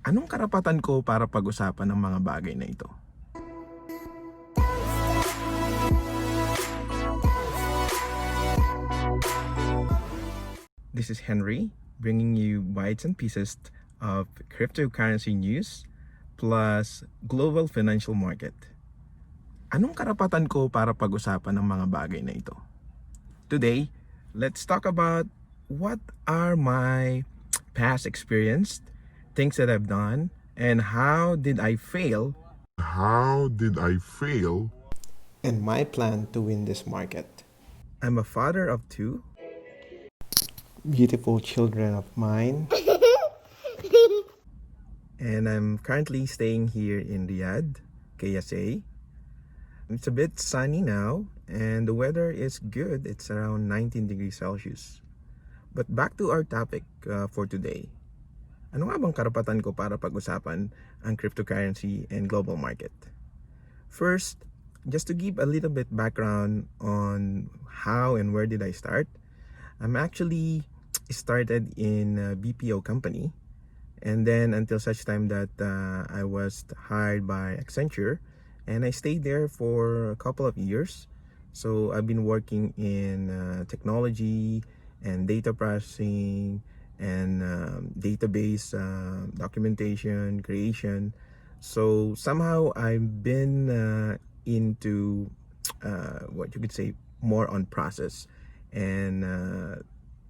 Anong karapatan ko para pag-usapan ng mga bagay na ito? This is Henry, bringing you bites and pieces of cryptocurrency news plus global financial market. Anong karapatan ko para pag-usapan ng mga bagay na ito? Today, let's talk about what are my past experience, things that I've done, and how did I fail and my plan to win this market. I'm a father of two beautiful children of mine, and I'm currently staying here in Riyadh, KSA. It's a bit sunny now, and the weather is good. It's around 19 degrees Celsius. But back to our topic for today. Ano nga bang karapatan ko para pag-usapan ang cryptocurrency and global market? First, just to give a little bit background on how and where did I start. I'm actually started in a BPO company, and then until such time that I was hired by Accenture, and I stayed there for a couple of years. So I've been working in technology and data processing and database documentation creation. So somehow I've been into what you could say more on process, and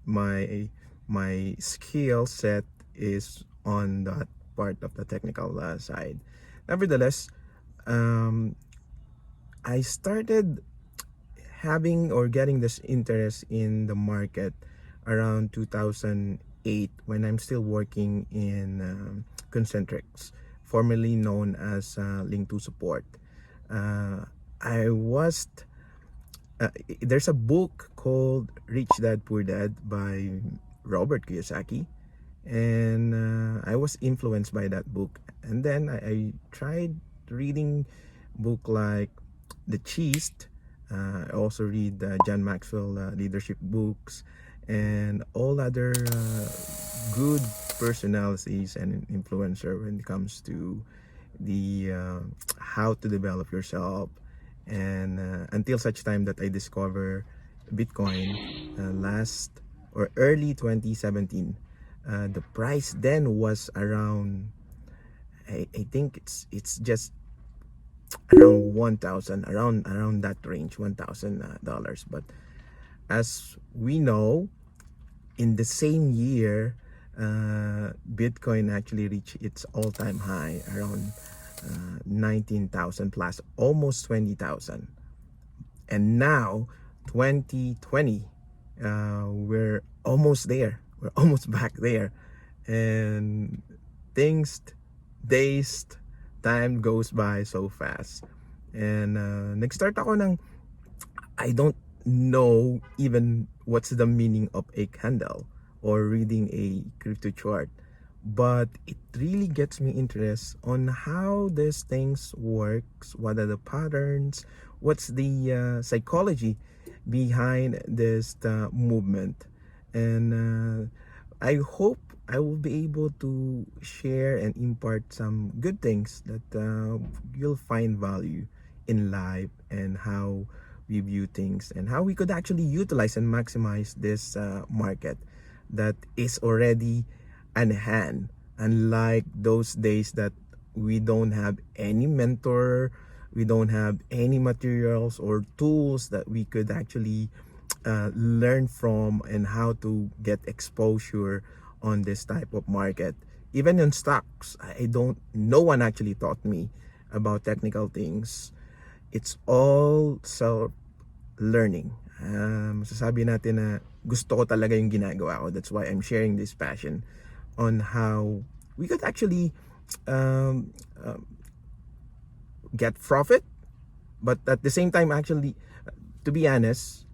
my skill set is on that part of the technical side. Nevertheless, I started having or getting this interest in the market around 2008 when I'm still working in Concentrix, formerly known as Link 2 Support. I was there's a book called Rich Dad Poor Dad by Robert Kiyosaki, and I was influenced by that book. And then I tried reading book like The Cheese. I also read John Maxwell leadership books and all other good personalities and influencer when it comes to the how to develop yourself, and until such time that I discover Bitcoin last or early 2017. The price then was around, I think it's just around 1,000, around that range, $1,000. But as we know, in the same year, Bitcoin actually reached its all-time high around 19,000 plus, almost 20,000. And now 2020, we're almost there, we're almost back there, and things, days, time goes by so fast. And nag-start ako ng, I don't know even what's the meaning of a candle or reading a crypto chart, but it really gets me interest on how these things works, what are the patterns, what's the psychology behind this movement. And I hope I will be able to share and impart some good things that you'll find value in life, and how we view things, and how we could actually utilize and maximize this market that is already on hand, unlike those days that we don't have any mentor, we don't have any materials or tools that we could actually learn from, and how to get exposure on this type of market. Even in stocks, no one actually taught me about technical things. It's all self learning. Masasabi natin na gusto ko talaga yung ginagawa ko. That's why I'm sharing this passion on how we could actually get profit, but at the same time, actually, to be honest,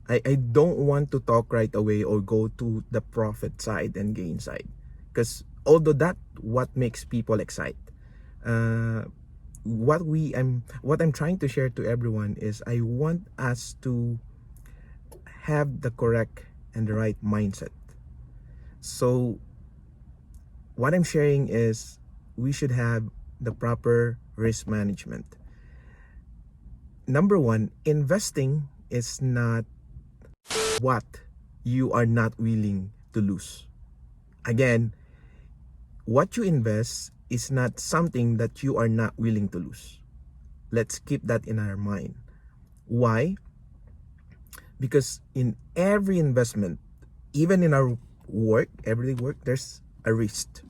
I don't want to talk right away or go to the profit side and gain side, because although that what makes people excited, what I'm trying to share to everyone is I want us to have the correct and the right mindset. So what I'm sharing is we should have the proper risk management. Number one, investing is not what you are not willing to lose. Again, what you invest is not something that you are not willing to lose. Let's keep that in our mind. Why? Because in every investment, even in our work, everyday work, there's a risk.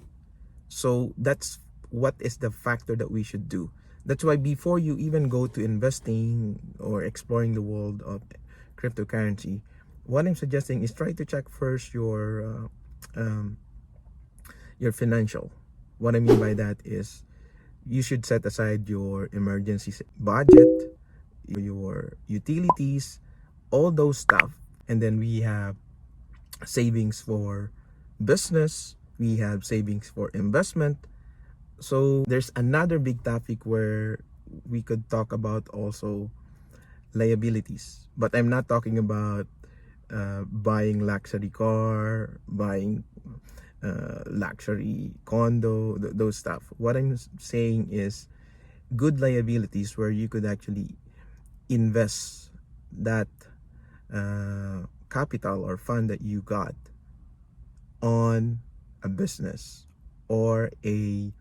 So that's what is the factor that we should do. That's why before you even go to investing or exploring the world of cryptocurrency, what I'm suggesting is try to check first your financial. What I mean by that is you should set aside your emergency budget, your utilities, all those stuff. And then we have savings for business, we have savings for investment. So there's another big topic where we could talk about also liabilities, but I'm not talking about buying luxury car, buying luxury condo, those stuff. What I'm saying is good liabilities where you could actually invest that capital or fund that you got on a business or a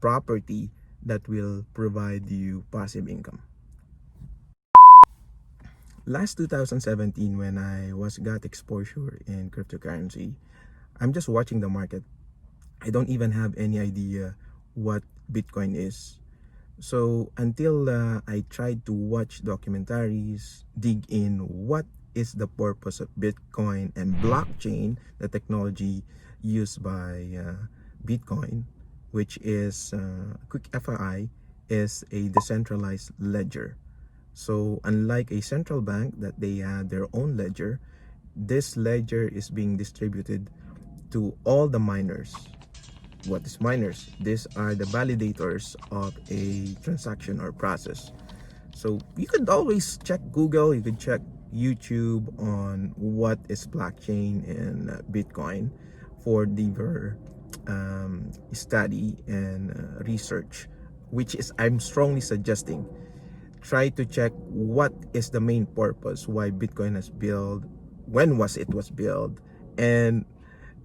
property that will provide you passive income. Last 2017, when I got exposure in cryptocurrency, I'm just watching the market. I don't even have any idea what Bitcoin is. So until I tried to watch documentaries, dig in what is the purpose of Bitcoin and blockchain, the technology used by Bitcoin, which is quick FYI, is a decentralized ledger. So unlike a central bank that they have their own ledger, this ledger is being distributed to all the miners. What is miners? These are the validators of a transaction or process. So you could always check Google, you could check YouTube on what is blockchain and Bitcoin for deeper study and research, which is I'm strongly suggesting. Try to check what is the main purpose why Bitcoin was built, when was built, and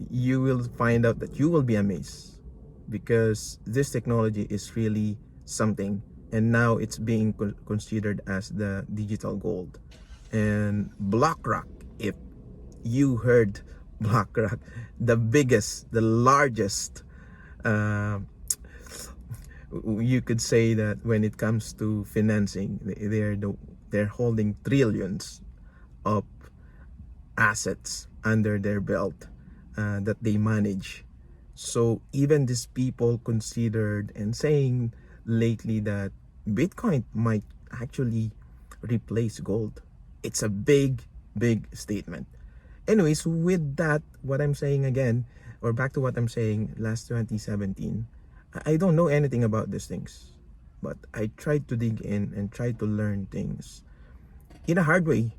you will find out that you will be amazed because this technology is really something, and now it's being considered as the digital gold. And BlackRock, if you heard BlackRock, the biggest, the largest, uh, you could say that when it comes to financing, they're holding trillions of assets under their belt that they manage. So even these people considered and saying lately that Bitcoin might actually replace gold. It's a big, big statement. Anyways, with that, what I'm saying again, or back to what I'm saying, last 2017, I don't know anything about these things, but I tried to dig in and try to learn things in a hard way.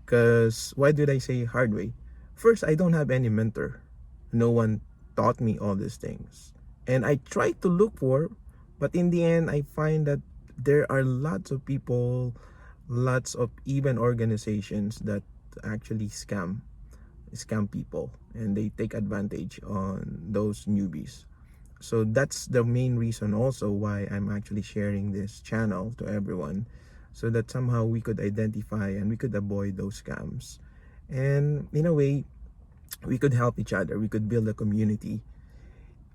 Because why did I say hard way? First, I don't have any mentor. No one taught me all these things. And I tried to look for, but in the end, I find that there are lots of people, lots of even organizations that actually scam people, and they take advantage on those newbies. So that's the main reason also why I'm actually sharing this channel to everyone, so that somehow we could identify and we could avoid those scams, and in a way we could help each other. We could build a community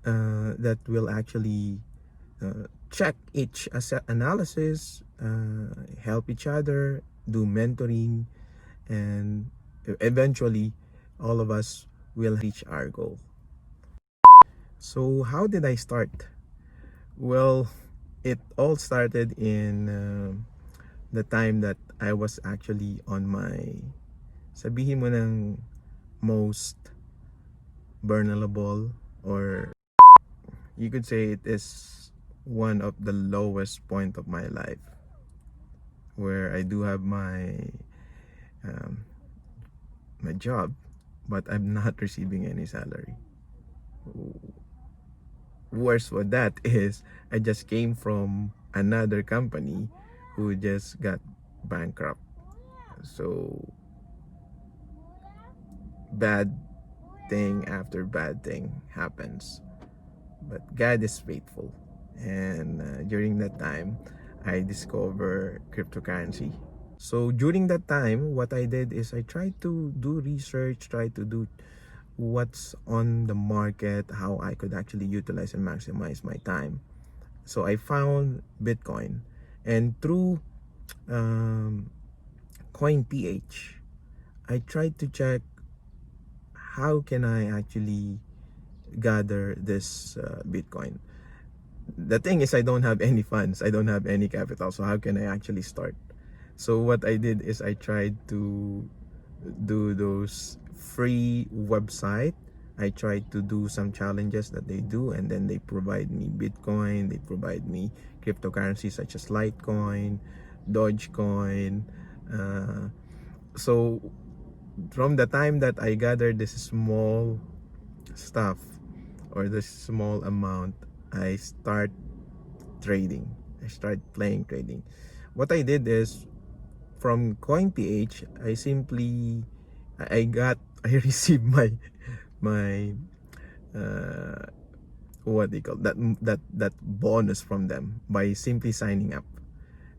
that will actually check each asset analysis, help each other, do mentoring, and eventually all of us will reach our goal. So how did I start? Well, it all started in the time that I was actually on my, sabihin mo ng most vulnerable, or you could say it is one of the lowest point of my life, where I do have um, my job, but I'm not receiving any salary. Worse with that is I just came from another company who just got bankrupt. So bad thing after bad thing happens. But God is faithful. And during that time, I discovered cryptocurrency. So during that time, what I did is I tried to do research, try to do what's on the market, how I could actually utilize and maximize my time. So I found Bitcoin, and through um, CoinPH, I tried to check how can I actually gather this Bitcoin. The thing is, I don't have any funds, I don't have any capital, so how can I actually start? So what I did is I tried to do those free website. I tried to do some challenges that they do, and then they provide me Bitcoin, they provide me cryptocurrency such as Litecoin, Dogecoin. So from the time that I gathered this small stuff or this small amount, I start trading. I start playing trading. What I did is from CoinPH, I received my uh, what they call that bonus from them by simply signing up.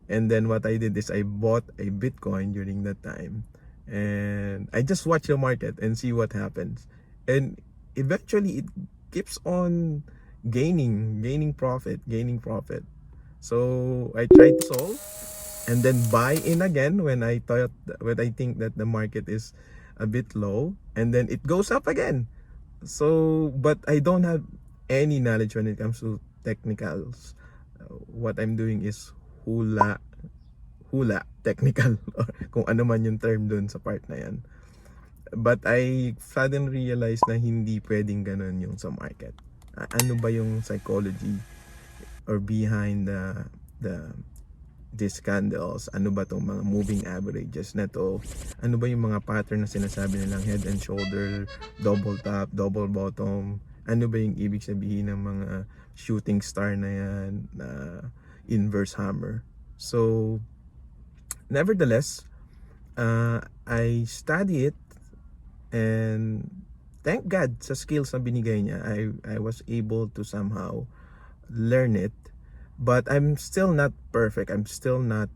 And then what I did is I bought a Bitcoin during that time, and I just watch the market and see what happens. And eventually it keeps on gaining profit, gaining profit. So I tried to solve and then buy in again when I think that the market is a bit low, and then it goes up again. So but I don't have any knowledge when it comes to technicals. What I'm doing is hula hula technical or kung ano man yung term dun sa part na yan. But I suddenly realized na hindi pwedeng ganun yung sa market. Ano ba yung psychology or behind the these candles? Ano ba tong mga moving averages na to? Ano ba yung mga pattern na sinasabi nilang head and shoulder, double top, double bottom? Ano ba yung ibig sabihin ng mga shooting star na yan, inverse hammer? So nevertheless, I study it, and thank God sa skills na binigay niya, I was able to somehow learn it. But I'm still not perfect. I'm still not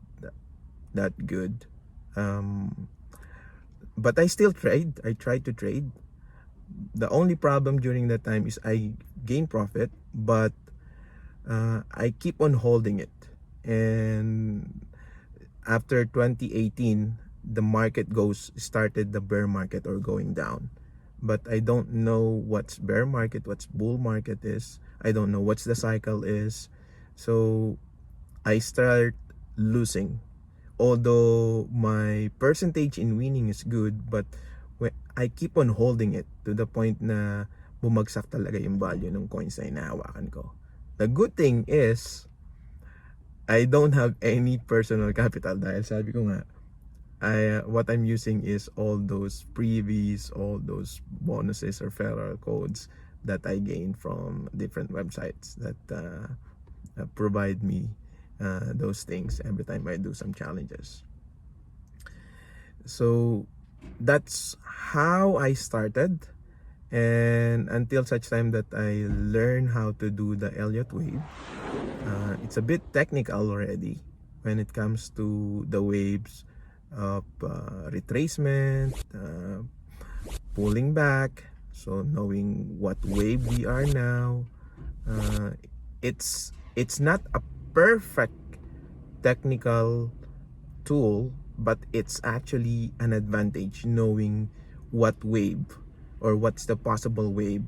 that good. But I still trade. I try to trade. The only problem during that time is I gain profit, but I keep on holding it. And after 2018, the market started the bear market or going down. But I don't know what's bear market, what's bull market is. I don't know what's the cycle is. So I start losing. Although my percentage in winning is good, but when I keep on holding it to the point na bumagsak talaga yung value ng coins na hinahawakan ko. The good thing is I don't have any personal capital dahil sabi ko nga what I'm using is all those freebies, all those bonuses or referral codes that I gain from different websites that provide me those things every time I do some challenges. So that's how I started, and until such time that I learn how to do the Elliott wave. It's a bit technical already when it comes to the waves of retracement, pulling back. So knowing what wave we are now, it's not a perfect technical tool, but it's actually an advantage knowing what wave or what's the possible wave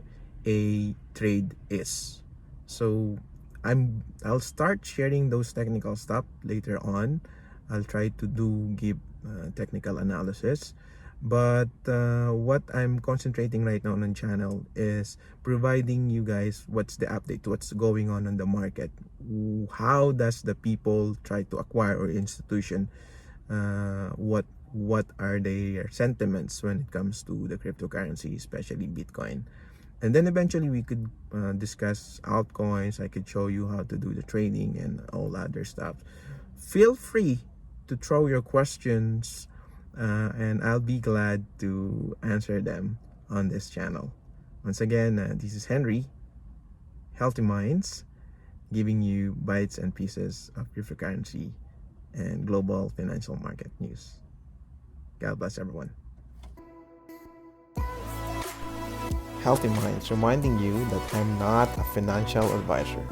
a trade is. So I'll start sharing those technical stuff later on. I'll try to give technical analysis, but what I'm concentrating right now on the channel is providing you guys what's the update, what's going on the market, how does the people try to acquire or institution, what are their sentiments when it comes to the cryptocurrency, especially Bitcoin. And then eventually we could discuss altcoins. I could show you how to do the trading and all other stuff. Feel free to throw your questions, and I'll be glad to answer them on this channel. Once again, this is Henry, Healthy Minds, giving you bites and pieces of cryptocurrency and global financial market news. God bless everyone. Healthy Minds reminding you that I'm not a financial advisor.